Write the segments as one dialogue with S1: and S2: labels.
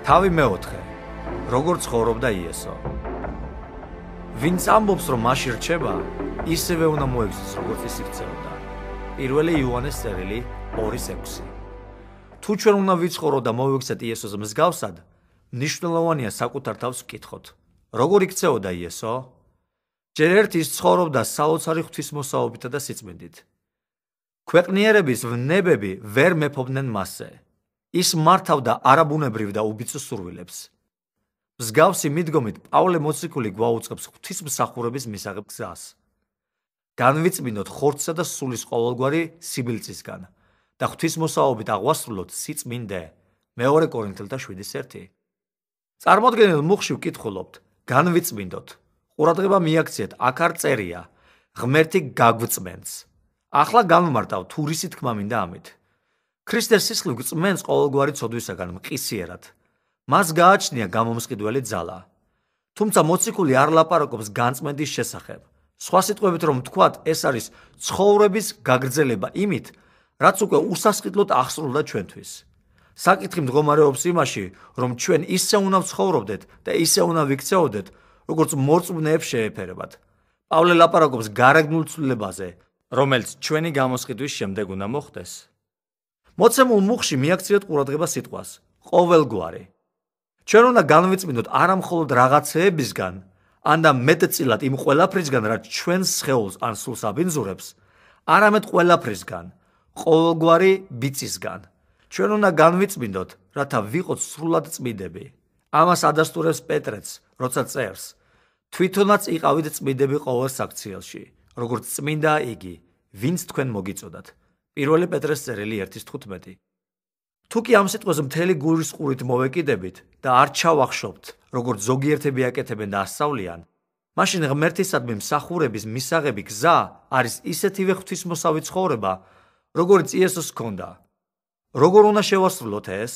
S1: თავი მეოთხე. როგორ ცხოვრობდა იესო? ვინც ამბობს, რომ მასში რჩება, ისევე უნდა მოეგზოს, როგორც ის იქცეოდა. პირველი იოანეს წერილი 2:6. თუ ჩვენ უნდა ვიცხოვროთ და მოვიქცეთ იესოს მსგავსად, მნიშვნელოვანია საკუთარ თავს ვკითხოთ. როგორ იქცეოდა იესო? ჯერ ერთ ის ცხოვრობდა საოცარი ღვთისმოსაობითა და სიწმინდით. ქვეყნიერების ვნებები ვერ მეფობდნენ მასზე. ის მართავდა არაბუნებრივ და უბიცო სურვილებს. მსგავსი მიდგომით პავლე მოციქული გვაუწყებს ღვთისმსახურების მისაღებ გზას. განვიწმინდოთ ხორცსა და სულის ყოველგვარი სიბილწისგან და ღვთისმოსაობით აღვასრულოთ სიწმინდე. 2 კორინთელთა 7:1. წარმოდგენილ მუხში ვკითხულობთ, განვიწმინდოთ. ყურადღება მიაქციეთ, აქ არ წერია, ღმერთი გაგვწმენს. ახლა გამმარტავ თურისი თქმა მინდა ამით. ქრისტეს სისხლი გვწმენს ყოველგვარი ცოდვისაგან მყისიერად. მას გააჩნია გამომსყიდველი ძალა. თუმცა მოციქული არ ლაპარაკობს განწმენდის შესახებ. სხვა სიტყვებით რომ ვთქვათ, ეს არის ცხოვრების გაგრძელება იმით, რაც უკვე უსასყიდლოდ აღსრულდა ჩვენთვის. საკითხი მდგომარეობს იმაში, რომ ჩვენ ისე უნდა ვცხოვრობდეთ და ისე უნდა ვიქცეოდეთ, როგორც მორწმუნეებს შეეფერებათ. პავლე ლაპარაკობს გარეგნულ ცვლილებაზე, რომელიც ჩვენი გამოსყიდვის შემდეგ უნდა მოხდეს. მოცემულ მუხში მიაქციეთ ყურადღება სიტყვას ყოველგვარი. ჩვენ უნდა განვიწმინდოთ არა მხოლოდ რაღაცეებისგან, ან და მეტწილად იმ ყველაფრისგან, რაც ჩვენს სხეულს ან სულს აბინძურებს, არამედ ყველაფრისგან, ყოველგვარი ბიწისგან. ჩვენ უნდა განვიწმინდოთ, რათა ვიყოთ სრულად წმიდები. ამას ადასტურებს პეტრეც, როცა წერს: თვითონაც იყავით წმიდები ყოველ საქციელში, როგორც წმინდა იგი, ვინც თქვენ მოგიწოდათ. 1 პეტრეს წერილი 1:15. თუ კი ამ სიტყვაზე მთელი გულის ყურით მოვეკიდებით და არ ჩავახშობთ, როგორც ზოგიერთები აკეთებენ და ასწავლიან, მაშინ ღმერთისადმი მსახურების მისაღები გზა არის ისეთივე ღვთისმოსავი ცხოვრება, როგორც იესოს ჰქონდა. როგორ უნდა შევასრულოთ ეს?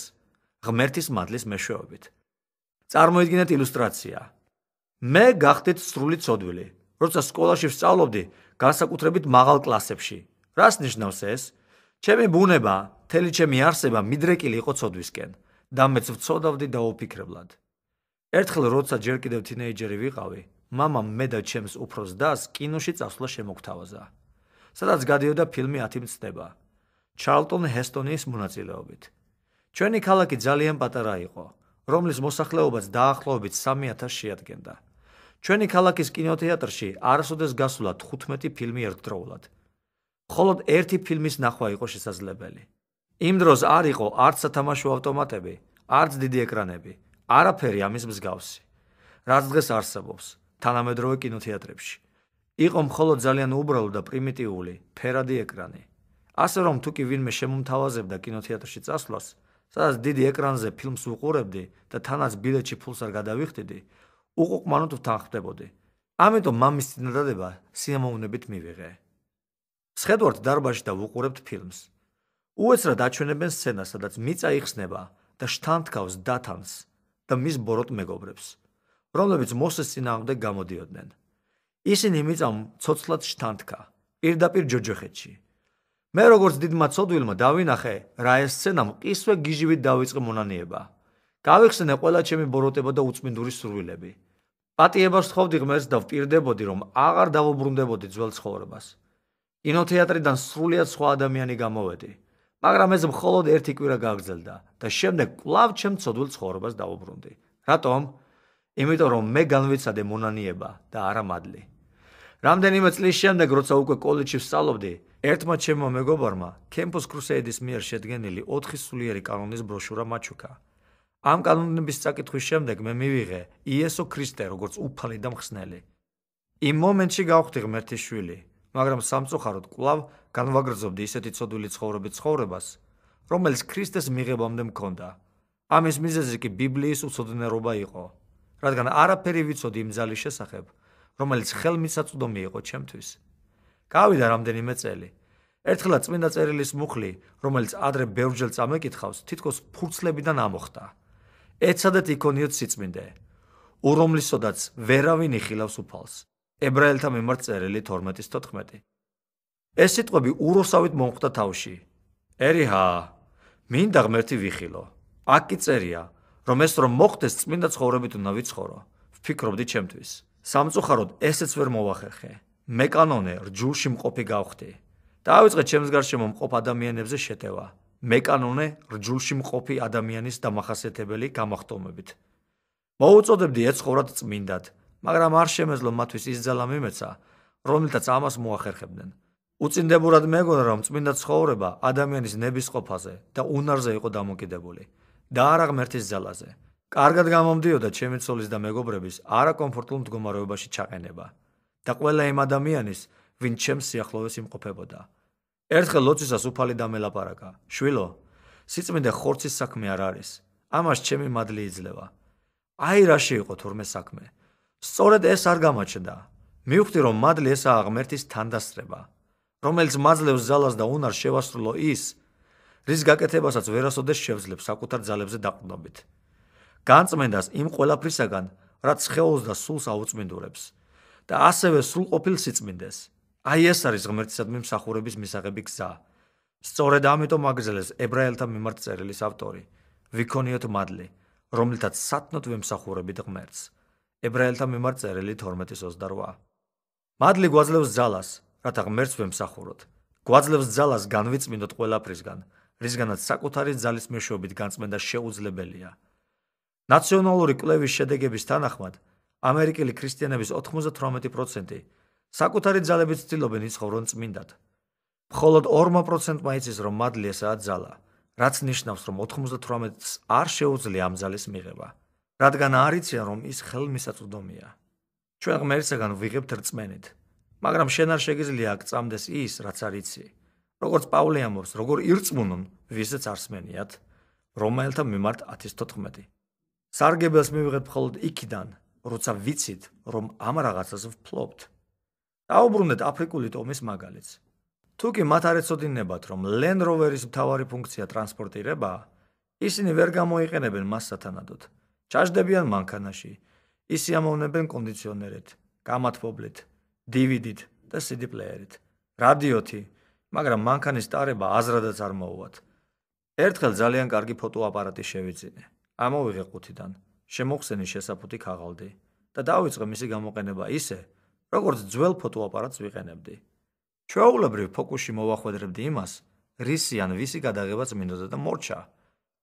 S1: ღმერთის მადლის მეშვეობით. წარმოიდგინეთ ილუსტრაცია. მე გახდით სრული ცოდვილი, როცა სკოლაში ვსწავლობდი, განსაკუთრებით მაღალ კლასებში. რას ნიშნავს ეს? ჩემი ბუნება, მთელი ჩემი არსება მიდრეკილი იყო ცოდვისკენ და მეც ვცოდავდი დაუფიქრებლად. ერთხელ როცა ჯერ კიდევ თინეიჯერი ვიყავი, მამამ მე და ჩემს უფროს დას კინოში წასვლა შემოგთავაზა, სადაც გადიოდა ფილმი 10 მცნება, ჩარლტონ ჰესტონის მონაწილეობით. ჩვენი ქალაქი ძალიან პატარა იყო, რომლის მოსახლეობაც დაახლოებით 3000 შეადგენდა. ჩვენი ქალაქის კინოთეატრში არასოდეს გასულა 15 ფილმი ერთდროულად. მხოლოდ ერთი ფილმის ნახვა იყო შესაძლებელი. იმ დროს არ იყო არც სათამაშო ავტომატები, არც დიდი ეკრანები, არაფერი ამის მსგავსი, რაც დღეს არსებობს თანამედროვე კინოთეატრებში. იყო მხოლოდ ძალიან უბრალო და პრიმიტიული, ფერადი ეკრანი. ასე რომ თუ კი ვინმე შემომთავაზებდა კინოთეატრში წასვლას, სადაც დიდი ეკრანზე ფილმს უყურებდი და თანაც ბილეთში ფულს არ გადავიხდიდი, უყუყმანოდ ვთანხმდებოდი. ამიტომ მამის წინადადება სიამოვნებით მივიღე. სხედვართ დარბაზში და ვუყურებთ ფილმს. უეცრად აჩვენებენ სცენას, სადაც მიწა იხსნება და შთანთქავს დათანს და მის ბოროტ მეგობრებს, რომლებიც მოსეს წინააღმდეგ გამოდიოდნენ. ისინი მიწამ ცოცხლად შთანთქა, პირდაპირ ჯოჯოხეთში. მე როგორც დიდმა ცოდვილმა დავინახე, რა ეს სცენა მყისვე გიჟივით დავიწყე მონანიება. გავიხსენე ყველა ჩემი ბოროტება და უწმინდური სურვილები. პატიებას ვთხოვდი ღმერთს და ვპირდებოდი, რომ აღარ დავუბრუნდებოდი ძველ ცხოვრებას. კინოთეატრიდან სრულიად სხვა ადამიანი გამოვედი, მაგრამ ეს მხოლოდ ერთი კვირა გაგრძელდა და შემდეგ კვლავ ჩემ ცოდვილ ცხოვრებას დავუბრუნდი. რატომ? იმიტომ რომ მე განვიცადე მონანიება და არა მადლი. რამდენიმე წლის შემდეგ, როცა უკვე კოლეჯში ვსწავლობდი, ერთმა ჩემმა მეგობარმა Campus Crusade-ის მიერ შედგენილი 4 სულიერი კანონის ბროშურა მაჩუქა. ამ კანონების წაკითხვის შემდეგ მე მივიღე იესო ქრისტე როგორც უფალი და მხსნელი. იმ მომენტში გავხდი ღმერთის შვილი, მაგრამ სამწუხაროდ კვლავ განვაგრძობდი ისეთი ცოდვილი ცხოვრების ცხოვრებას, რომელიც ქრისტეს მიღებამდე მქონდა. ამის მიზეზი კი ბიბლიის უცოდნერობა იყო, რადგან არაფერი ვიცოდი იმ ძალის შესახებ, რომელიც ხელმისაწვდომი იყო ჩემთვის. გავიდა რამდენიმე წელი. ერთხელ წმინდა წერილის მუხლი, რომელიც ადრე ბევრჯერ წამეკითხავს, თითქოს ფურცლებიდან ამოხდა. ეცადეთ იქონიოთ სიწმინდე, ურომლისოდაც ვერავინ იხილავს უფალს. ებრაელთა მიმართ წერილი 12:14. ეს სიტყვები უროსავით მომხვდა თავში. ერიჰა, მინდა ღმერთი ვიხილო. აქ კი წერია, რომ ეს რომ მოხდეს წმინდა ცხოვრებით უნდა ვიცხოვრო. ვფიქრობდი ჩემთვის. სამწუხაროდ ესეც ვერ მოვახერხე. მე კანონე რჯულში მყოფი გავხდი. დაავიწყე ჩემს გარშემო მყოფ ადამიანებზე შეტევა. მე კანონე რჯულში მყოფი ადამიანის დამახასიათებელი გამახტომებით. მოუწოდებდი ეცხოვრათ წმინდად, მაგრამ არ შემეძლო მათთვის ის ძალა მიმეცა, რომელთაც ამას მოახერხებდნენ. უწინდებურად მეგონა რომ წმინდა ცხოვრება ადამიანის ნებისყოფაზე და უნარზე იყო დამოკიდებული და არა ღმერთის ძალაზე. კარგად გამომდიოდა ჩემი ცოლის და მეგობრების არაკომფორტულ მდგომარეობაში ჩაყენება და ყველა იმ ადამიანის, ვინც ჩემს სიახლოვეს იმყოფებოდა. ერთხელ ლოცვისას უფალი დამელაპარაკა: შვილო, სიწმინდე ხორცის საქმე არ არის, ამას ჩემი მადლი იძლევა. აი რაში იყო თურმე საქმე. სწორედ ეს არ გამაჩნდა. მივხვდი რომ მადლი ესაა ღმერთის თანდასწრება, რომელიც მაძლევს ძალას და უნარს შევასრულო ის, რის გაკეთებასაც ვერასოდეს შევძლებ საკუთარ ძალებზე დაყრდნობით. განწმენდას იმ ყველაფრისაგან, რაც სხეულს და სულს აუწმინდურებს და ასევე სრულყოფილ სიწმინდეს. აი ეს არის ღმერთისადმი მსახურების მისაღები გზა. სწორედ ამიტომ აგრძელეს ებრაელთა მიმართ წერილის ავტორი: ვიქონიოთ მადლი, რომლითაც სათნოთ ვემსახურებით ღმერთს. ებრაელთა მიმართ წერილი 12:28. მადლი გვაძლევს ძალას, რათა ღმერთს ვემსახუროთ. გვაძლევს ძალას განვიწმინდოთ ყველაფრისგან, რისგანაც საკუთარი ძალის მეშვეობით განწმენდა შეუძლებელია. ნაციონალური კვლევის შედეგების თანახმად, ამერიკელი ქრისტიანების 98% საკუთარი ძალებით ცდილობენ იცხოვრონ წმინდად. მხოლოდ 2%-მა იცის, რომ მადლი ესაა ძალა, რაც ნიშნავს, რომ 98%-ს არ შეუძლია ამ ძალის მიღება, რადგან არ იციან, რომ ის ხელმისაწვდომია. ჩვენ ღმერთისაგან ვიღებთ რწმენით, მაგრამ შენ არ შეგიძლია აქ წამდეს ის, რაც არ იცი. როგორც პავლე ამბობს, როგორ ირწმუნონ, ვისაც არ სმენიათ, რომაელთა მიმართ 10:14. სარგებელს მივიღეთ მხოლოდ იქიდან, როცა ვიცით, რომ ამ რაღაცას ვფლობთ. დაუბრუნდეთ აფრიკული ტომის მაგალითს. თუ კი მათ არ ეცოდინებათ, რომ Land Rover-ის მთავარი ფუნქცია ტრანსპორტირებაა, ისინი ვერ გამოიყენებენ მას სათანადოდ. ჩაჯდებიან მანქანაში, ისიამოვნებენ კონდიციონერით, გამათბობლით, DVD-ით და CD პლეიერით, რადიოთი, მაგრამ მანქანის ტარება აზრადაც არ მოუვათ. ერთხელ ძალიან კარგი ფოტოაპარატი შევიძინე. ამოვიღე ყუთიდან, შემოხსენი შესაფუთი ქაღალდი და დავიწყე მისი გამოყენება ისე, როგორც ძველ ფოტოაპარატს ვიყენებდი. ჩვეულებრივ ფოკუსში მოვახვედრებდი იმას, რისი ან ვისი გადაღებაც მინდოდა და მორჩა.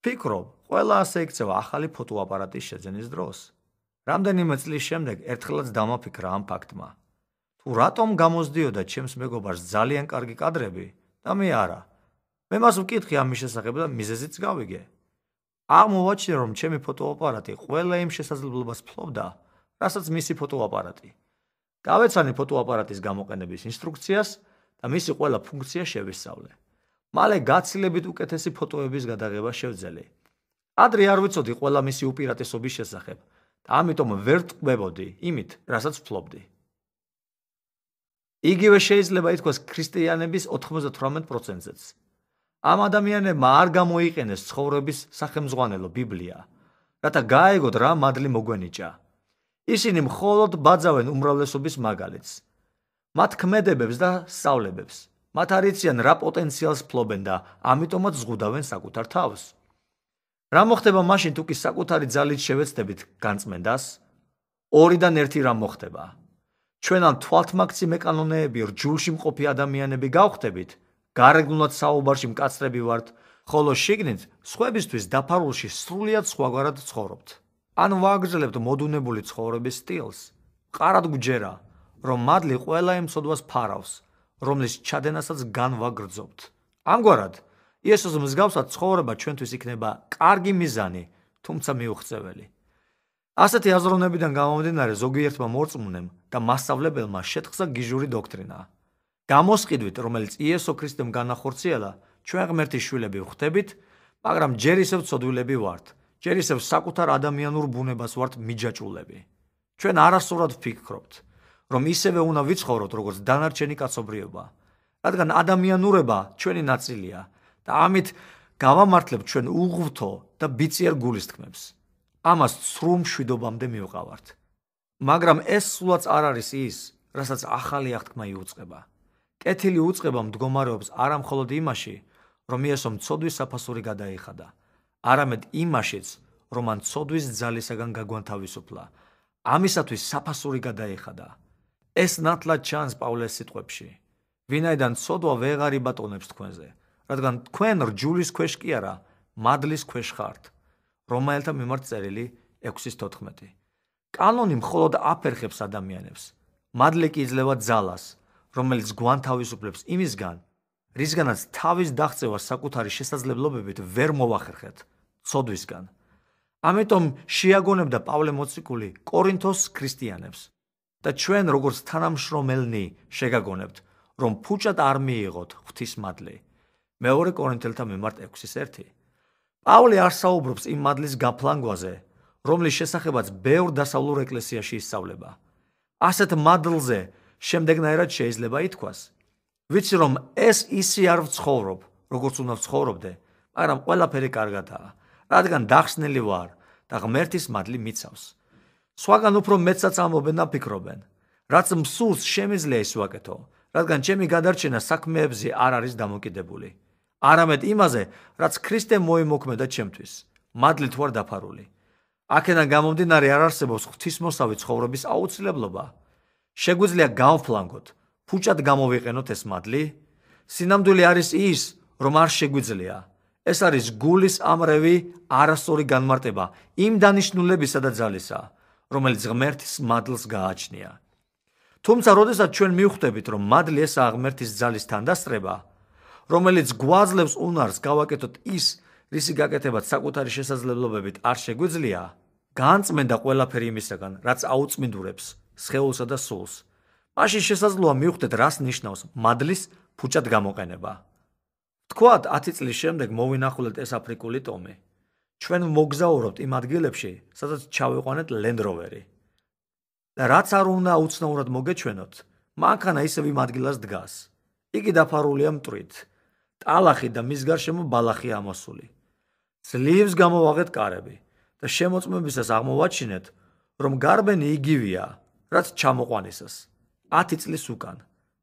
S1: ფიქრობ, ყველა ასე იქცევა ახალი ფოტოაპარატის შეძენის დროს. რამდენიმე წლის შემდეგ ერთხელაც დამაფიქრა ამ ფაქტმა. თუ რატომ გამოსდიოდა ჩემს მეგობარს ძალიან კარგი კადრები და მე არა. მე მას ვკითხე ამის შესახებ და მიზეზიც გავიგე. აღმოვაჩინე, რომ ჩემი ფოტოაპარატი ყველა იმ შესაძლებლობას ფლობდა, რასაც მისი ფოტოაპარატი. გავეცანი ფოტოაპარატის გამოყენების ინსტრუქციას და მისი ყველა ფუნქცია შევისწავლე. მალე გაცილებით უკეთესი ფოტოების გადაღება შევძელე. ადრე არ ვიცოდი ყველა მისი უპირატესობის შესახებ და ამიტომ ვერ ტყუებოდი იმით, რასაც ფლობდი. იგივე შეიძლება ითქვას ქრისტიანების 98%-ზეც. ამ ადამიანებმა არ გამოიყენეს ცხოვრების სახელმძღვანელო ბიბლია, რათა გაეგოთ რა მადლი მოგვენიჭა. ისინი მხოლოდ ბაძავენ უმრავლესობის მაგალითს. მათ ქმედებებს და სწავლებებს. მათ არ იციან რა პოტენციალს ფლობენ და ამიტომაც ზღუდავენ საკუთარ თავს. რა მოხდება მაშინ თუ კი საკუთარი ძალით შევეცდებით განწმენდას? 2-დან 1 რამ მოხდება. ჩვენ ამ თვალთმაქცი მეკანონეები რჯულში მყოფი ადამიანები გავხდებით, გარეგნულად საუბარში მკაცრები ვართ, ხოლო შიგნით სხვებისთვის დაფარულში სრულიად სხვაგვარად ცხოვრობთ. ან ვაგრძელებთ მოდუნებული ცხოვრების სტილს. მყარად გვჯერა, რომ მადლი ყველა იმ ცოდვას ფარავს, რომლის ჩადენასაც განვაგრძობთ. ამგვარად, იესოს მსგავსად ცხოვრება ჩვენთვის იქნება კარგი მიზანი, თუმცა მიუღწეველი. ასეთი აზროვნებიდან გამომდინარე ზოგიერთმა მორწმუნემ და მასწავლებელმა შეთხზა გიჟური დოქტრინა. გამოსყიდვით, რომელიც იესო ქრისტემ განახორციელა, ჩვენ ღმერთის შვილები ვხდებით, მაგრამ ჯერ ისევ ცოდვილები ვართ, ჯერ ისევ საკუთარ ადამიანურ ბუნებას ვართ მიჯაჭულები. ჩვენ არასწორად ვფიქრობთ, რომ ისევე უნდა ვიცხოვროთ, როგორც დანარჩენი კაცობრიობა, რადგან ადამიანურება ჩვენი ნაწილია და ამით გავამართლებთ ჩვენ უღვრთო და ბიწიერ გულისთქმებს. ამას ცრუ მშვიდობამდე მივყავართ. მაგრამ ეს სულაც არ არის ის, რასაც ახალი აღთქმა იუწყება. კეთილი უწყება მდგომარეობს არა მხოლოდ იმაში, რომ იესომ ცოდვის საფასური გადაიხადა, არამედ იმაშიც, რომ მან ცოდვის ძალისაგან გაგვანთავისუფლა. ამისათვის საფასური გადაიხადა. ეს ნათლად ჩანს პავლეს სიტყვებში. ვინაიდან ცოდვა ვეღარ იბატონებს თქვენზე, რადგან თქვენ რჯულის ქვეშ კი არა, მადლის ქვეშ ხართ. რომაელთა მიმართ წერილი 6:14. კანონი მხოლოდ აფერხებს ადამიანებს. მადლი კი იძლევა ძალას, რომელიც გვანთავისუფლებს იმისგან, რისგანაც თავის დაღწევა საკუთარი შესაძლებლობებით ვერ მოვახერხეთ, ცოდვისგან. ამიტომ შეაგონებდა პავლე მოციქული კორინთოს ქრისტიანებს და ჩვენ როგორც თანამშრომელნი შეგაგონებთ, რომ ფუჭად არ მიიღოთ ღვთის მადლი. მეორე კორინთელთა მიმართ 6:1. პავლე არ საუბრობს იმ მადლის გაფლანგვაზე, რომლის შესახებაც ბევრ დასავლურ ეკლესიაში ისწავლება. ასეთ მადლზე შემდეგნაირად შეიძლება ითქვას: ვიცი რომ ეს ისე არ ვცხოვრობ, როგორც უნდა ვცხოვრობდე, მაგრამ ყველაფერი კარგადაა, რადგან დახსნილი ვარ და ღმერთის მადლი მიცავს. სხვაგან უფრო მეტსაც ამბობენ და ფიქრობენ, რაც მსურს შემიძლია ის ვაკეთო, რადგან ჩემი გადარჩენა საქმეებზე არ არის დამოკიდებული. არამედ იმაზე, რაც ქრისტემ მოიმოქმედა ჩემთვის, მადლით ვარ დაფარული. აქედან გამომდინარე არ არსებობს ღვთისმოსავი ცხოვრების აუცილებლობა. შეგვიძლია გავფლანგოთ, ფუჭად გამოვიყენოთ ეს მადლი. სინამდვილე არის ის, რომ არ შეგვიძლია. ეს არის გულის ამრევი არასწორი განმარტება იმ დანიშნულებისა და ძალისა, რომელიც ღმერთის მადლს გააჩნია. თუმცა, როდესაც ჩვენ მივხვდებით, რომ მადლი ესაა ღმერთის ძალის თანდასწრება, რომელიც გვაძლევს უნარს გავაკეთოთ ის, რისი გაკეთებაც საკუთარი შესაძლებლობებით არ შეგვიძლია, განწმენდა ყველაფერი იმისაგან, რაც აუწმინდურებს სხეულსა და სულს. მაშინ შესაძლოა მივხვდეთ, რას ნიშნავს მადლის ფუჭად გამოყენება. ვთქვათ, 10 წლის შემდეგ მოვინახულეთ ეს აფრიკული ტომი. ჩვენ მოგზაურობთ იმ ადგილებში, სადაც ჩავიყვანეთ Land Rover-ი. და რაც არ უნდა უცნაურად მოგეჩვენოთ, მანქანა ისევ იმ ადგილას დგას. იგი დაფარულია მტვრით. ტალახი და მის გარშემო ბალახია ამოსული. ძლივს გამოვაღეთ კარები და შემოწმებისას აღმოვაჩინეთ, რომ გარბენი იგივეა, რაც ჩამოყვანისას. 10 წლის უკან.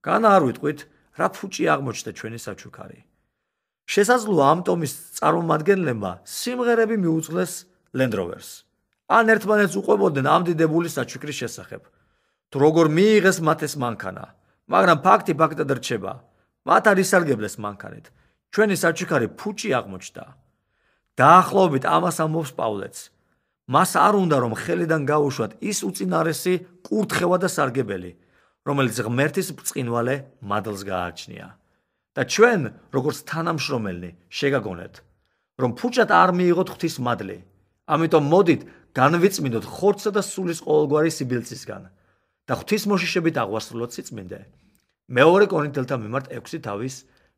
S1: განა არ ვიტყვით, რა ფუჭი აღმოჩნდა ჩვენი საჩუქარი. შესაძლოა ამ ტომის წარმომადგენლებმა სიმღერები მიუძღლეს Land Rover-ს. ან ერთმანეთს უყვებოდნენ ამ დიდებული საჩუქრის შესახებ. თუ როგორ მიიღეს მათ ეს მანქანა, მაგრამ ფაქტი ფაქტად რჩება. მათ არ ისარგებლეს მანქანით. ჩვენი საჩუქარი ფუჭი აღმოჩნდა. დაახლოებით ამას ამბობს პავლეც. მას არ უნდა რომ ხელიდან გაუშვათ ის უწინარესი კურთხევა და სარგებელი, რომელიც ღმერთის ბრწყინვალე მადლს გააჩნია. და ჩვენ, როგორც თანამშრომელნი, შეგაგონეთ, რომ ფუჭად არ მიიღოთ ღვთის მადლი. ამიტომ მოდით განვიწმინდოთ ხორცსა და სულის ყოველგვარი სიბილწისგან და ღვთისმოშიშებით აღვასრულოთ სიწმინდე. მეორე კორინთელთა მიმართ 6 თავის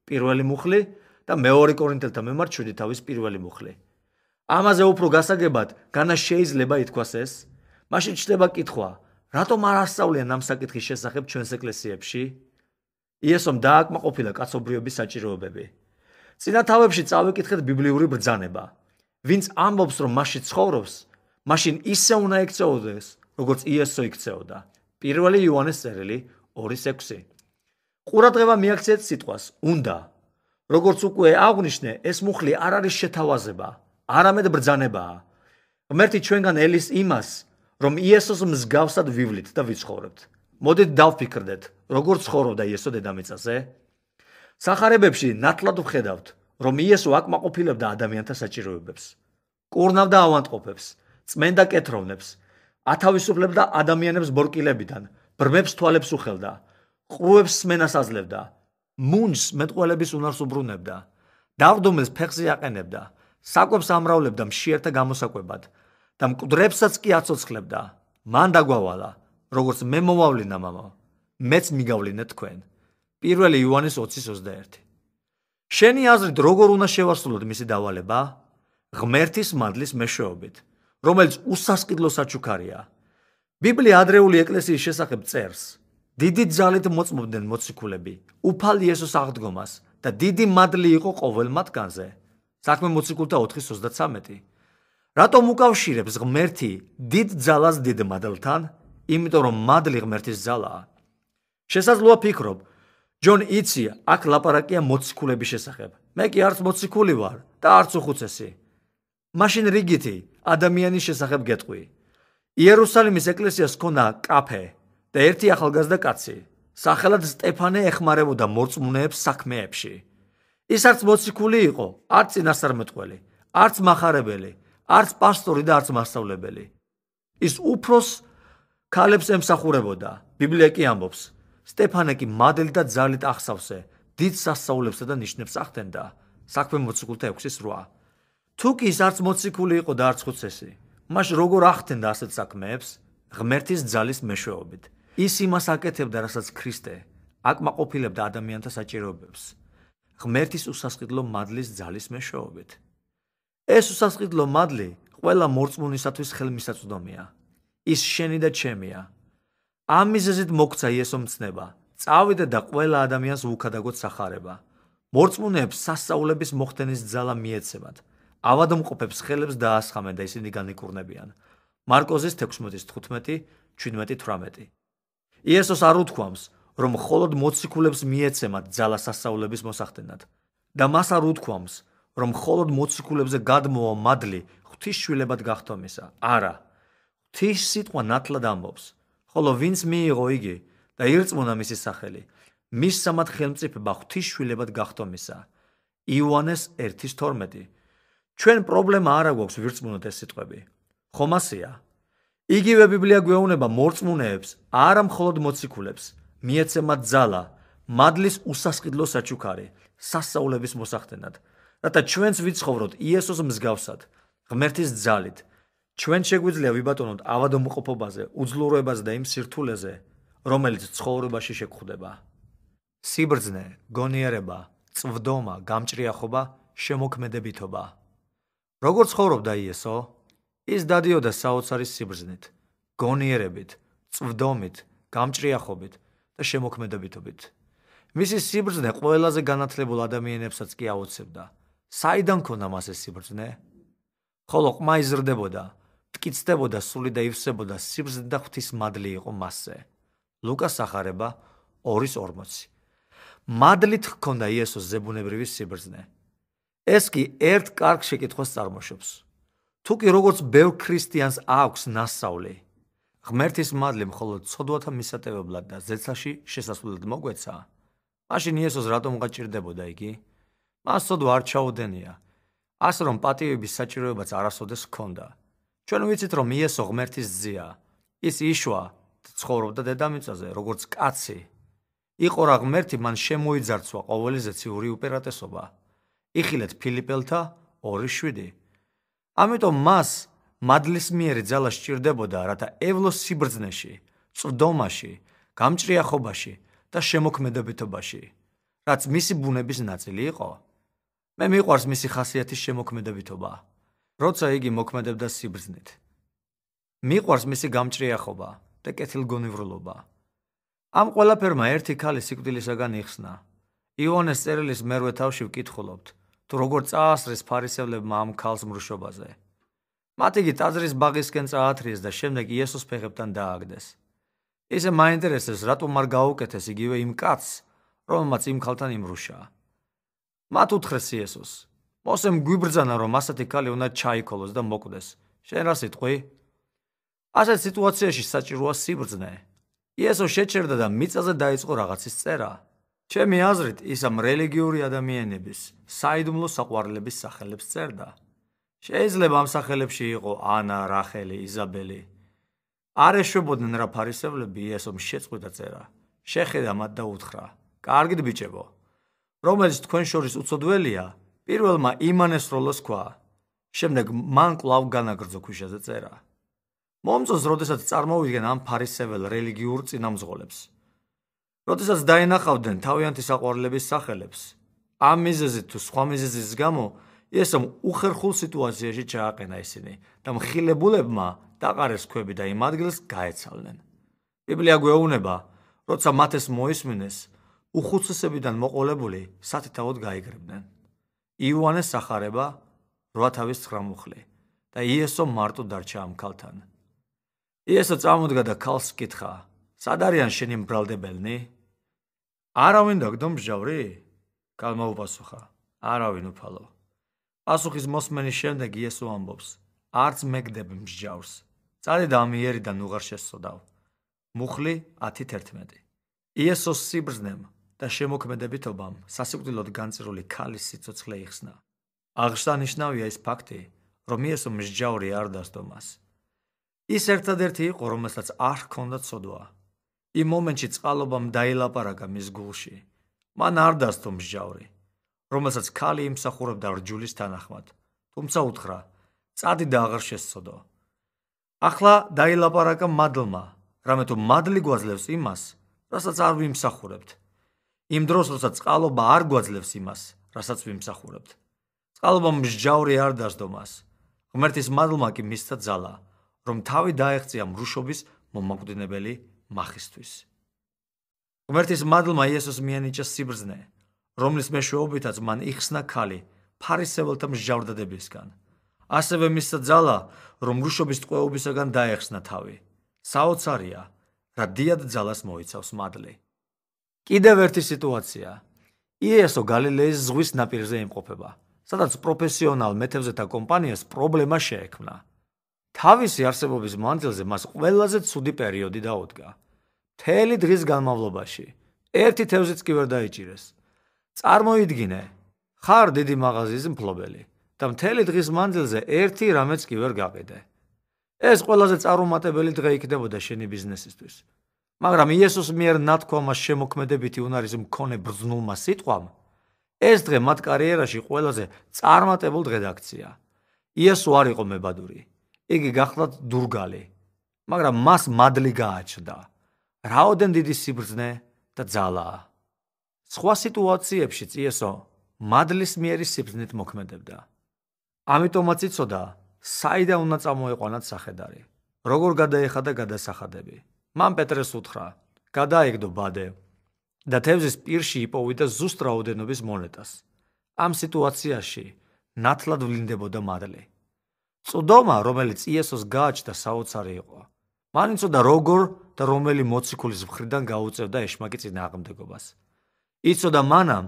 S1: პირველი მუხლი და მეორე კორინთელთა მიმართ 7 თავის პირველი მუხლი. ამაზე უფრო გასაგებად, განა შეიძლება ითქვას ეს, მაშინ ჩნდება კითხვა, რატომ არ ასწავლიან ამ საკითხის შესახებ ჩვენს ეკლესიებში? იესომ დააკმაყოფილა კაცობრიობის საჭიროებები. წინა თავებში წავიკითხეთ ბიბლიური ბრძანება. ვინც ამბობს, რომ მასში ცხოვრობს, მაშინ ისე უნდა ექცეოდეს, როგორც იესო იქცეოდა. პირველი იოანეს წერილი 2:6. ყურადღება მიაქციეთ სიტყვას უნდა. როგორც უკვე აღვნიშნე, ეს მუხლი არ არის შეთავაზება, არამედ ბრძანებაა. ღმერთი ჩვენგან ელის იმას, რომ იესოს მსგავსად ვივლით და ვიცხოვრებთ. მოდით დავფიქრდეთ, როგორ ცხოვრობდა იესო დედამიწაზე? სახარებებში ნათლად ვხედავთ, რომ იესო აკმაყოფილებდა ადამიანთა საჭიროებებს. კურნავდა ავადმყოფებს, წმენდა კეთროვნებს, ათავისუფლებდა ადამიანებს ბორკილებიდან, ბრმებს თვალებს უხელდა, ყრუებს სმენას აძლევდა, მუნჯს მეტყველების უნარს უბრუნებდა, დავდომილს ფეხზე აყენებდა, საკვებს ამრავლებდა მშიერთა გამოსაკვებად და მკვდრებსაც კი აცოცხლებდა. მან დაგვავალა, როგორც მე მომავლინა მამა, მეც მიგავლინეთ თქვენ. 1 იოანეს 20:21. შენი აზრით როგორ უნდა შევასრულოთ მისი დავალება? ღმერთის მადლის მეშვეობით, რომელიც უსასყიდლო საჩუქარია. ბიბლია ადრეული ეკლესიის შესახებ წერს. დიდი ძალით მოწმობდნენ მოციქულები უფალ იესოს აღდგომას და დიდი მადლი იყო ყოველ მათგანზე. საქმე მოციქულთა 4:33. რატომ უკავშირებს ღმერთი დიდ ძალას დიდ მადლთან? იმიტომ რომ მადლი ღმერთის ძალაა. შესაძლოა ფიქრობ, ჯონ იცი, აქ ლაპარაკია მოციქულების შესახებ. მე კი არც მოციქული ვარ და არც უხუცესი. მაშინ რიგითი ადამიანის შესახებ გეტყვი. იერუსალიმის ეკლესიას ჰქონდა კაფე და ერთი ახალგაზრდა კაცი, სახელად სტეფანე ეხმარებოდა მორწმუნეებს საქმეებში. ის არც მოციქული იყო, არც წინასწარმეტყველი, არც მახარებელი, არც პასტორი და არც მასწავლებელი. ის უფროს ქალებს ემსახურებოდა. ბიბლია კი ამბობს, სტეფანე კი მადლით და ძალით ახსავსე, დიდ სასწაულებსა და ნიშნებს ახდენდა. საქმე მოციქულთა 6:8. თუ კი ის არც მოციქული იყო და არც ხუცესი, მაშ როგორ ახდენდა ასეთ საქმეებს? ღმერთის ძალის მეშვეობით. ის იმას აკეთებდა, რასაც ქრისტე აკმაყოფილებდა ადამიანთა საჭიროებებს. ღმერთის უსასყიდლო მადლის ძალის მეშვეობით. ეს უსასყიდლო მადლი ყველა მორწმუნისათვის ხელმისაწვდომია. ის შენი და ჩემია. ამ მიზეზით მოგცა იესომ ცნება, წავიდა და ყველა ადამიანს უქადაგოდ სახარება. მორწმუნეებს სასწაულების მოხდენის ძალა მიეცემათ. ავადმყოფებს ხელებს დაასხამენ და ისინი განიკურნებიან. მარკოზის 16:15-17-18. იესოს არ უთქვამს, რომ მხოლოდ მოციქულებს მიეცემათ ძალა სასწაულების მოსახდენად და მას არ უთქვამს, რომ მხოლოდ მოციქულებზე გადმოვა მადლი ღვთისშვილებად გახდომისა. არა, ღვთის სიტყვა ნათლად ამბობს, ხოლო ვინც მიიღო იგი და ირწმუნა მისი სახელი, მისცემათ ხელმწიფება ღვთისშვილებად გახდომისა. იოანეს 1:12. ჩვენ პრობლემა არ აქვს ვირწმუნოთ ეს სიტყვები. ხომ ასეა? იგივე ბიბლია გვეუბნება მორწმუნეებს, არა მხოლოდ მოციქულებს, მიეცემათ ძალა, მადლის უსასყიდლო საჩუქარი, სასწაულების მოსახდენად, რათა ჩვენც ვიცხოვროთ იესოს მსგავსად, ღმერთის ძალით. ჩვენ შეგვიძლია ვიბატონოთ ავადმყოფობაზე, უძლურებაზე და იმ სირთულეზე, რომელიც ცხოვრებაში შეგხვდება. სიბრძნე, გონიერება, წვდომა, გამჭრიახობა, შემოქმედებითობა. როგორ ცხოვრობდა იესო? ის დადიოდა საოცარი სიბრძნით, გონიერებით, წვდომით, გამჭრიახობით და შემოქმედებითობით. მისი სიბრძნე ყველაზე განათლებულ ადამიანებსაც კი აუცებდა. საიდან ქონდა მას ეს სიბრძნე? ხოლო ყმა იზრდებოდა, მტკიცდებოდა სული და ივსებოდა სიბრძნე და ღვთის მადლი იყო მასზე. ლუკას სახარება 2:40. მადლით ჰქონდა იესოს ზებუნებრივი სიბრძნე. ეს კი ერთ კარგ შეკითხვას წარმოშობს. თუ კი როგორც ბევრ ქრისტიანს აქვს ნასწავლი, ღმერთის მადლი მხოლოდ ცოდვათა მისატევებლად და ზეცაში შესასვლელად მოგვეცა, მაშინ იესოს რატომ გაჭირდებოდა იგი? მას ცოდვა არ ჩაუდენია, ასე რომ პატივების საჭიროებაც არასოდეს ჰქონდა. ჩვენ ვიცით, რომ იესო ღმერთის ძეა, ის იშვა და ცხოვრობდა დედამიწაზე, როგორც კაცი. იყო რა ღმერთი, მან შემოიძარცვა ყოველი ზეციური უპირატესობა. იხილეთ ფილიპელთა 2:7. ამიტომ მას მადლისმიერი ძალა სჭირდებოდა, რათა ევლოს სიბრძნეში, წვდომაში, გამჭრიახობაში და შემოქმედებითობაში, რაც მისი ბუნების ნაწილი იყო. მე მიყვარს მისი ხასიათის შემოქმედებითობა, როცა იგი მოქმედებდა სიბრძნით. მიყვარს მისი გამჭრიახობა და კეთილგონივრულობა. ამ ყველაფერმა ერთი ქალი სიკვდილისაგან იხსნა. იოანეს წერილის მერვე თავში ვკითხულობთ, თუ როგორ წაასწრეს ფარისევლებმა ამ ქალს მრუშობაზე. მათ იგი ტაძრის ბაღისკენ წაათრიეს და შემდეგ იესოს ფეხებთან დააგდეს. ისე მაინტერესებს, რატომ არ გაუკეთეს იგივე იმ კაცს, რომელმაც იმ ქალთან იმრუშა. მათ უთხრეს იესოს, მოსემ გვიბრძანა, რომ ასეთი ქალი უნდა ჩაიქოლოს და მოკვდეს. შენ რა სიტყვი? ასეთ სიტუაციაში საჭიროა სიბრძნე. იესო შეჩერდა და მიწაზე დაიწყო რაღაცის წერა. ჩემი აზრით, ის ამ რელიგიური ადამიანების, საიდუმლო საყვარლების სახელებს წერდა. შეიძლება ამ სახელებში იყო ანა, რახელი, იზაბელი. არ ეშვებოდნენ რა ფარისევლები იესომ შეწყვიტა წერა. შეხედა მათ და უთხრა: კარგით ბიჭებო, რომელიც თქვენ შორის უცოდველია, პირველმა იმანეს როლოს ქვა. შემდეგ მან კვლავ განაგრძო ქვიშაზე წერა. მომწონს, როდესაც წარმოვიდგენ ამ ფარისეվել რელიგიურ წინამძღოლებს. როდესაც დაინახავდნენ თავიანთი საყვარლების სახელებს, ამ მიზეზით თუ სხვა მიზეზის გამო, იესომ უხერხულ სიტუაციაში ჩააყენა ისინი და მხილებულებმა დაყარეს ქვები და იმ ადგილს გაეცალნენ. ბიბლია გვეუბნება, როცა მათ ეს მოისმინეს, უხუცესებიდან მოყოლებული სათითაოდ გაიგრებდნენ. იოანეს სახარება 8:9 მუხლი და იესო მარტო დარჩა ამ ქალთან. იესო წამოდგა და ქალს ჰკითხა: სად არიან შენი მბრალდებელნი? არავინ დაგდო მსჯავრი? ქალმა უპასუხა: არავინ უფალო. პასუხის მოსმენის შემდეგ იესო ამბობს: არც მე გდებ მსჯავრს. წადი და ამ იერიდან უღარ შესწოდავ. მუხლი 10:11. იესოს სიბრძნემ და შემოქმედებითობამ სასიკვდილოდ განწირული ქალის სიცოცხლე იხსნა. აღსანიშნავია ის ფაქტი, რომ იესო მსჯაური არ დასდო მას. ის ერთადერთი იყო, რომელსაც არ ჰქონდა ცოდვა. იმ მომენტში წყალობამ დაილაპარაკა მის გულში. მან არ დასდო მსჯაური, რომელსაც ქალი იმსახურებდა რჯულის თანახმად, თუმცა უთხრა: წადი და აღარ შესწოდო. ახლა დაილაპარაკა მადლმა, რამე თუ მადლი გვაძლევს იმას, რასაც არ ვიმსახურებთ. იმ დროს, როცა წყალობა არ გვაძლევს იმას, რასაც ვიმსახურებთ. წყალობამ მსჯაური არ დასდო მას. ღმერთის მადლმა კი მისცა ძალა, რომ თავი დაეღწია მრუშობის მომაკვდინებელი მახისთვის. ღმერთის მადლმა იესოს მიენიჭა სიბრძნე, რომლის მეშვეობითაც მან იხსნა ქალი ფარისეველთა მსჯავრდადებისგან. ასევე მისცა ძალა, რომ მრუშობის ტყვეობისაგან დაეხსნა თავი. საოცარია, რა დიად ძალას მოიცავს მადლი. კიდევ ერთი სიტუაცია. იესო გალილეის ზღვის ნაპირზე იმყოფება, სადაც პროფესიონალ მეთევზეთა კომპანიას პრობლემა შეექმნა. თავისი არსებობის მანძილზე მას ყველაზე ცუდი პერიოდი დაუდგა. მთელი დღის განმავლობაში ერთი თევზიც კი ვერ დაიჭირეს. წარმოიდგინე, ხარ დიდი მაღაზიის მფლობელი და მთელი დღის მანძილზე ერთი რამეც კი ვერ გაყიდე. ეს ყველაზე წარუმატებელი დღე იქნებოდა შენი ბიზნესისთვის. მაგრამ იესოს მიერ ნათქვამას შემოქმედებითი უნარის მქონე ბრძნულმა სიტყვამ ეს დღე მათ კარიერაში ყველაზე წარმატებულ დღედ აქცია. იესო არ იყო მებადური. იგი გახლავთ დურგალი, მაგრამ მას მადლი გააჩნდა. რაოდენ დიდი სიბრძნე და ძალაა. სხვა სიტუაციებშიც იესო მადლის მიერი სიბრძნით მოქმედებდა. ამიტომაც იცოდა, საიდან უნდა წამოეყვანათ სახედარი, როგორ გადაეხადა გადასახადები. მან პეტრეს უთხრა: გადაეგდო ბადე და თევზის პირში იპოვიდა ზუსტ რაოდენობის მონეტას. ამ სიტუაციაში ნათლად ვლინდებოდა მადლი. წვდომა, რომელიც იესოს გააჩნდა, საოცარი იყო. მან იცოდა როგორ და რომელი მოციქულის მხრიდან გაუწევდა ეშმაკი წინააღმდეგობას. იცოდა მანამ,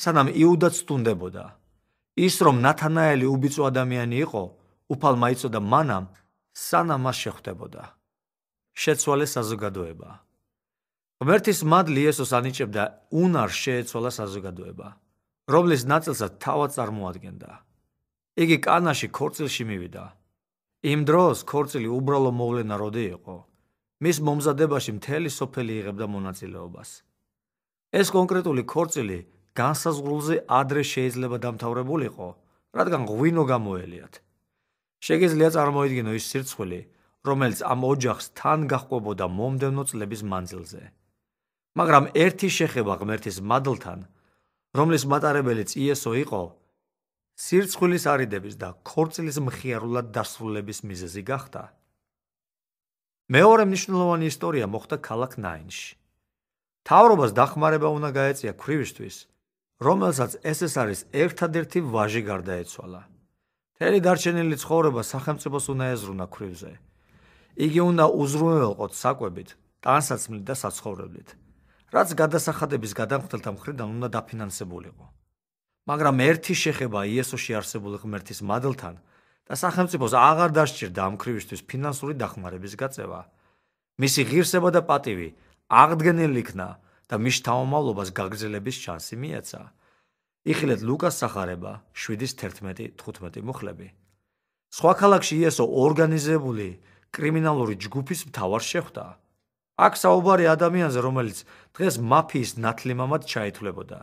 S1: სანამ იუდაც სტუნდებოდა. ის რომ ნათანაელი უბიწო ადამიანი იყო, უფალმა იცოდა მანამ, სანამ მას შეხვდებოდა. შეცვალე საზოგადოება. ღმერთის მადლი იესოს ანიჭებდა უნარს შეეცვალა საზოგადოება, რომლის ნაწილსაც თავად წარმოადგენდა. იგი კანაში ქორწილში მივიდა. იმ დროს ქორწილი უბრალო მოვლენა როდი იყო. მის მომზადებაში მთელი სოფელი იღებდა მონაწილეობას. ეს კონკრეტული ქორწილი განსაზღვრულზე ადრე შეიძლება დამთავრებულიყო, რადგან ღვინო გამოელიათ. შეგიძლია წარმოიდგინო ის სირცხვილი, რომელიც ამ ოჯახს თან გაჰყვებოდა მომდევნო წლების მანძილზე. მაგრამ ერთი შეხება ღმერთის მადლთან, რომლის მატარებელიც იესო იყო, სირცხვილის არიდების და ქორწილის მხიარულად დასრულების მიზეზი გახდა. მეორე მნიშვნელოვანი ისტორია მოხდა ქალაქ ნაინში. მთავრობას დახმარება უნდა გაეწია ქვრივისთვის, რომელსაც ეს არის ერთადერთი ვაჟი გარდაეცვალა. მთელი დარჩენილი ცხოვრება სახელმწიფოს უნდა ეზრუნა ქვრივზე. იგი უნდა უზრუნველყოთ საკვებით, ტანსაცმლით და საცხოვრებლით, რაც გადასახადების გადამხდელთა მხრიდან უნდა დაფინანსებულიყო. მაგრამ ერთი შეხება იესოში არსებული ღმერთის მადლთან და სახელმწიფოს აღარ დასჭირდა ამ ქვრივისთვის ფინანსური დახმარების გაწევა. მისი ღირსება და პატივი აღდგენილი იქნა და მის შთამომავლობას გაგრძელების შანსი მიეცა. იხილეთ ლუკას სახარება 7:11-15 მუხლები. სხვა ქალაქში იესო ორგანიზებული კრიმინალური ჯგუფის მთავარს შეხვდა. აქ საუბარი ადამიანზე, რომელიც დღეს მაფიის ნათლიმამად ჩაითვლებოდა.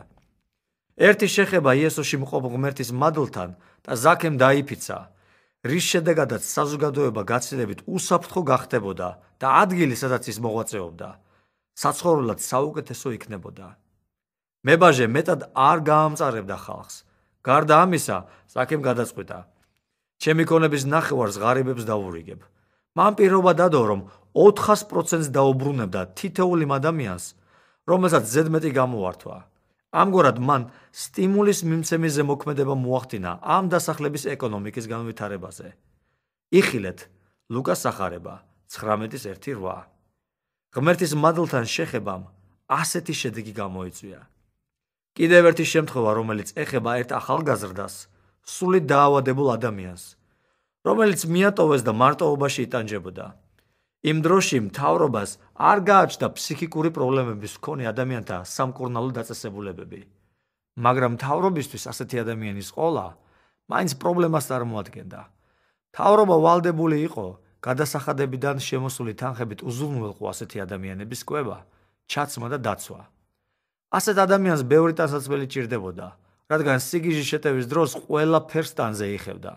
S1: ერთი შეხება იესოში მყოფ ღმერთის მადლთან და ზაქემ დაიფიცა, რის შედეგადაც საზოგადოება გაცილებით უსაფრთხო გახდებოდა და ადგილი, სადაც ის მოღვაწეობდა, საცხოვრებლად საუკეთესო იქნებოდა. მებაჟე მეტად არ გაამწარებდა ხალხს. გარდა ამისა, ზაქემ გადაწყვიტა: ჩემი ქონების ნახევარს ღარიბებს დავურიგებ. მან პირობა დადო, რომ 400%-ს დაუბრუნებდა თითოეულ იმ ადამიანს, რომელსაც ზედმეტი გამოართვა. ამგვარად მან სტიმულის მიმცემის ზემოქმედება მოახდინა ამ დასახლების ეკონომიკის განვითარებაზე. იხილეთ ლუკას სახარება 19:1-8. ღმერთის მადლთან შეხებამ ასეთი შედეგი გამოიწვია. კიდევ ერთი შემთხვევა, რომელიც ეხება ერთ ახალგაზრდას, სულით დაავადებულ ადამიანს, რომელიც მიატოვეს და მარტოობაში იტანჯებოდა. იმ დროში მთავრობას არ გააჩნდა ფსიქიკური პრობლემების მქონე ადამიანთა სამკურნალო დაწესებულებები. მაგრამ მთავრობისთვის ასეთი ადამიანის ყოლა მაინც პრობლემას წარმოადგენდა. მთავრობა ვალდებული იყო გადასახადებიდან შემოსული თანხებით უზრუნველყო ასეთი ადამიანების კვება, ჩაცმა და დაცვა. ასეთ ადამიანს ბევრი ტანსაცმელი ჭირდებოდა, რადგან სიგიჟის შეტევის დროს ყველაფერს ტანზე იხევდა.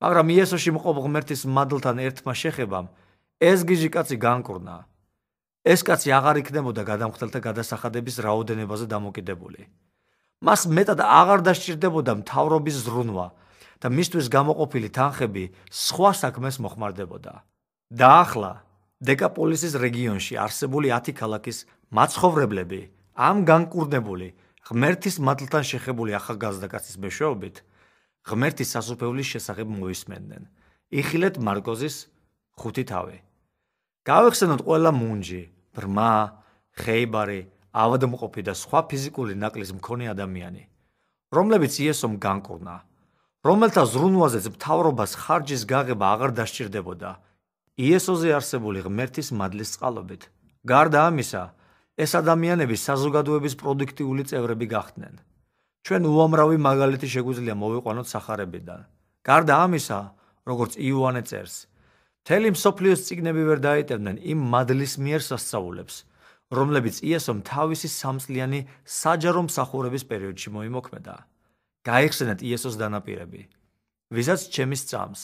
S1: მაგრამ იესოში მყოფ ღმერთის მადლთან ერთმა შეხებამ ეს გიჟი კაცი განკურნა. ეს კაცი აღარ იქნებოდა გადამხდელთა გადასახადების რაოდენობაზე დამოკიდებული. მას მეტად აღარ დასჭირდებოდა მთავრობის ზრუნვა და მისთვის გამოყოფილი თანხები სხვა საქმეს მოხმარდებოდა. და ახლა დეკაპოლისის რეგიონში არსებული 10 ქალაქის მაცხოვრებლები ამ განკურნებული ღმერთის მადლთან შეხებული ახალგაზრდა კაცის მეშვეობით ღმერთის სასუფეველის შესახებ მოისმენდნენ. იხილეთ მარკოზის 5 თავი. გავეხსენოთ ყველა მუნჯი, ბრმა, ხეიბარი, ავადმყოფი და სხვა ფიზიკური ნაკლის მქონე ადამიანი, რომლებიც იესომ განკურნა, რომელთა ზრუნვაზეც მთავრობას ხარჯის გაღება აღარ დასჭირდებოდა იესოზე არსებული ღმერთის მადლის წყალობით. გარდა ამისა, ეს ადამიანები საზოგადოების პროდუქტიული წევრები გახდნენ. ჩვენ უამრავი მაგალითი შეგვიძლია მოვიყვანოთ სახარებიდან. გარდა ამისა, როგორც იოანე წერს, მთელი მსოფლიოს წიგნები ვერ დაეტევდნენ იმ მადლის მიერ სასწაულებს, რომლებიც იესომ თავისი სამწლიანი საჯარო მსახურების პერიოდში მოიმოქმედა. გაიხსენეთ იესოს დანაპირები, ვისაც ჩემი სწამს,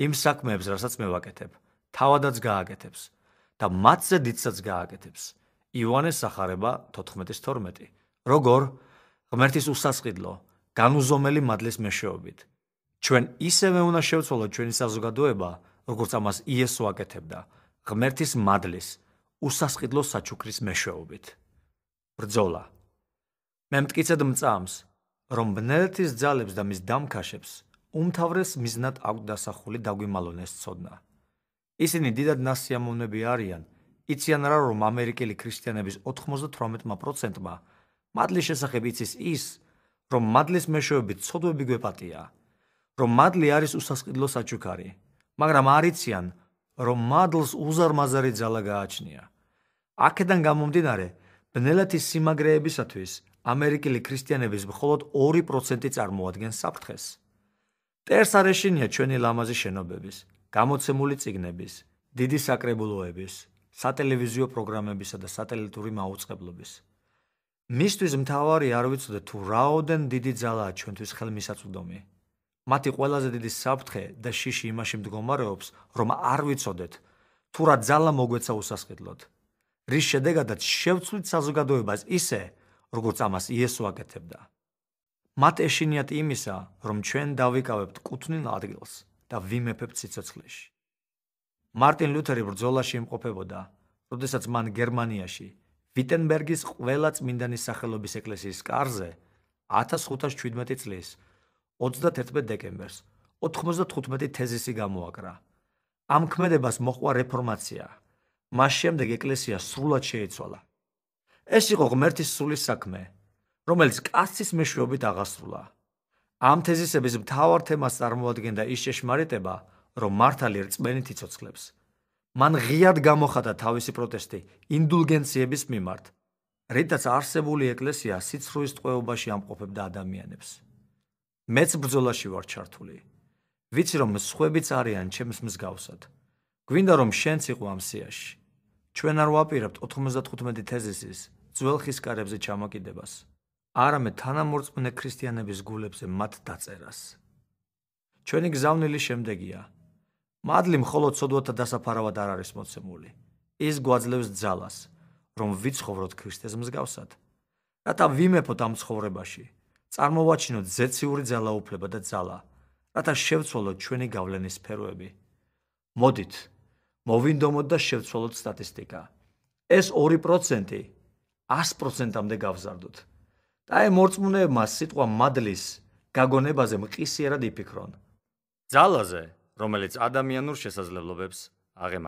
S1: იმ საქმეებს, რასაც მე ვაკეთებ, თავადაც გააკეთებს და მათზე დიდსაც გააკეთებს. იოანეს სახარება 14:12. როგორ? ღმერთის უსასყიდლო, განუზომელი მადლის მეშვეობით. ჩვენ ისევე უნდა შევცვალოთ ჩვენი საზოგადოება, როგორც ამას იესო აკეთებდა, ღმერთის მადლის, უსასყიდლო საჩუქრის მეშვეობით. ბრძოლა. მე მტკიცედ მწამს, რომ ბნელეთის ძალებს და მის დამქაშებს უმთავრეს მიზნად აქვს დასახული დაგვიმალონ ეს ცოდნა. ისინი დიდად ნასიამოვნები არიან, იციან რა, რომ ამერიკელი ქრისტიანების 98%-მა მადლის შესახებ იცის ის, რომ მადლის მეშვეობით ცოდვები გვეპატია, რომ მადლი არის უსასყიდლო საჩუქარი, მაგრამ არ იციან, რომ მადლს უზარმაზარი ძალა გააჩნია. აქედან გამომდინარე, ბნელეთის სიმაგრეებისათვის ამერიკელი ქრისტიანების მხოლოდ 2% წარმოადგენს საფრთხეს. მტერს არ ეშინია ჩვენი ლამაზი შენობების, გამოცემული წიგნების, დიდი საკრებულოების, სატელევიზიო პროგრამებისა და სატელიტური მაუწყებლობის. მისთვის მთავარი არ ვიცოდეთ თუ რაოდენ დიდი ძალაა ჩვენთვის ხელმისაწვდომი. მათი ყველაზე დიდი საფრთხე და შიში იმაში მდგომარეობს, რომ არ ვიცოდეთ თუ რა ძალა მოგვეცა უსასყიდლოდ, რის შედეგადაც შევცვლით საზოგადოებას ისე, როგორც ამას იესო აკეთებდა. მათ ეშინიათ იმისა, რომ ჩვენ დავიკავებთ კუთვნილ ადგილს და ვიმეფებთ სიცოცხლეში. მარტინ ლუთერი ბრძოლაში იმყოფებოდა, როდესაც მან გერმანიაში ვიტენბერგის ყველა წმინდანის სახელობის ეკლესიის კარზე 1517 წლის 31 დეკემბერს 95 თეზისი გამოაკრა. ამ ქმედებას მოჰყვა რეფორმაცია. მას შემდეგ ეკლესია სრულად შეიცვალა. ეს იყო ღმერთის სულის საქმე, რომელიც კაცის მეშვეობით აღასრულა. ამ თეზისების მთავარ თემას წარმოადგენდა ის ჭეშმარიტება, რომ მართალი რწმენით იცოცხლებს. მან ღიად გამოხატა თავისი პროტესტი ინდულგენციების მიმართ, რითაც არსებული ეკლესია სიცრუის ტყვეობაში ამყოფებდა ადამიანებს. მეც ბრძოლაში ვარ ჩართული. ვიცი, რომ სხვებიც არიან ჩემს მსგავსად. გვინდა რომ შენც იყო ამ სიაში. ჩვენ არ ვაპირებთ 95 თეზისის ძველ ხის კარებზე ჩამოკიდებას, არამედ თანამორწმუნე ქრისტიანების გულებზე მათ დაწერას. ჩვენი გზავნილი შემდეგია. მადლი მხოლოდ ცოდვათა დასაფარავად არ არის მოცემული. ის გვაძლევს ძალას, რომ ვიცხოვროთ ქრისტეს მსგავსად, რათა ვიმეფოთ ამ ცხოვრებაში, წარმოვაჩინოთ ზეციური ძალაუფლება და ძალა, რათა შევცვალოთ ჩვენი გავლენის სფეროები. მოდით, მოვინდომოთ და შევცვალოთ სტატისტიკა. ეს 2% 100%-მდე გავზარდოთ. და აი მორწმუნეებმა სიტყვა მადლის გაგონებაზე მყისიერად იფიქრონ. ძალაზე, რომელიც ადამიანურ შესაძლებლობებს აღემატება.